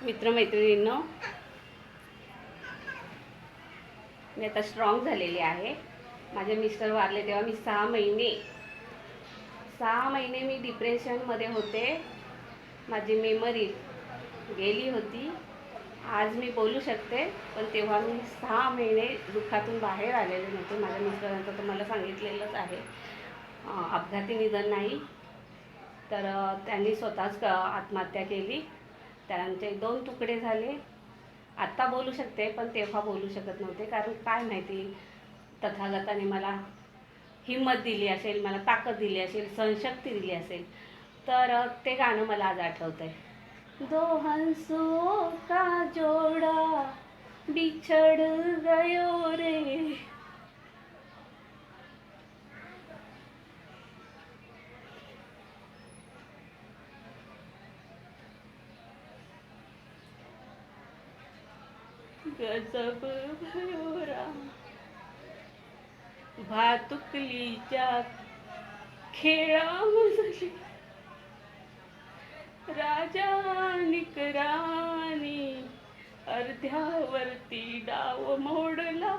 मित्रमैत्रिणींनो, मी आता स्ट्रॉंग झालेली आहे. माझे मिस्टर वारले तेव्हा मी 6 महिने मी डिप्रेशनमध्ये होते. माझी मेमरी गेली होती. आज मी बोलू शकते, पण तेव्हा मी 6 महिने दुःखातून बाहेर आलेले नव्हते. माझ्या मिस्टरांचं तुम्हाला सांगितलेलंच आहे, अपघाती निधन नाही, तर त्यांनी स्वतःच आत्महत्या केली. त्यांचे 2 तुकडे झाले. आत्ता बोलू शकते, पण तेव्हा बोलू शकत नव्हते. कारण काय माहिती, तथागताने मला हिंमत दिली असेल, मला ताकद दिली असेल, सहनशक्ती दिली असेल. तर ते गाणं मला आज आठवतं आहे. दो हंसों का जोड़ा बिछड़ गयो रे, गजब भयो राम. भातुकलीच्या खेळामधली राजा निकरानी, अर्ध्यावरती डाव मोडला,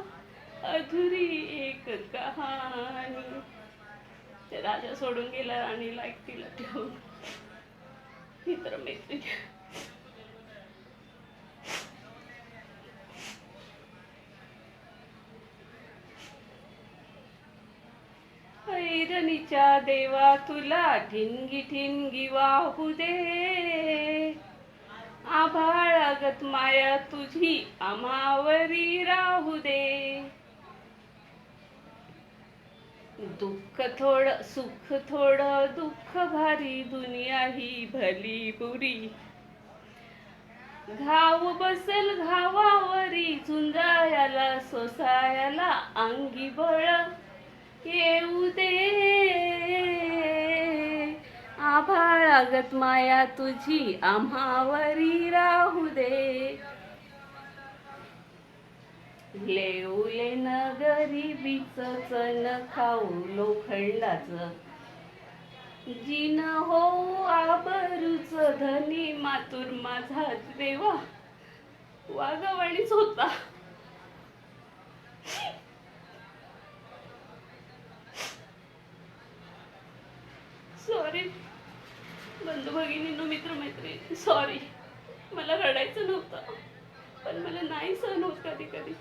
अधुरी एक कहाणी. ते राजा सोडून गेला राणीला एकटीला ठेवून. मित्रमैत्रिणी, ऐरणीच्या देवा तुला ठिणगी ठिणगी वाहू दे, आभाळागत माया तुझी आम्हावरी राहू दे. दुःख थोडं सुख थोडं, दुःख भारी, दुनिया ही भली बुरी. घाव बसेल घावावरी, झुंजायला सोसायला अंगी बळ येऊ दे. आभाळागत माया तुझी आम्हावरी राहू दे. लेवले न गरिबीचं चण खाऊ लोखंडाचं, जिन होऊ आबरूचं धनी मातूर माझा देवा वाघवाणीच होता. सॉरी बंधू भगिनींनो, मित्रमैत्रिणी, सॉरी. मला रडायचं नव्हतं, पण मला नाही सहन होत कधी कधी.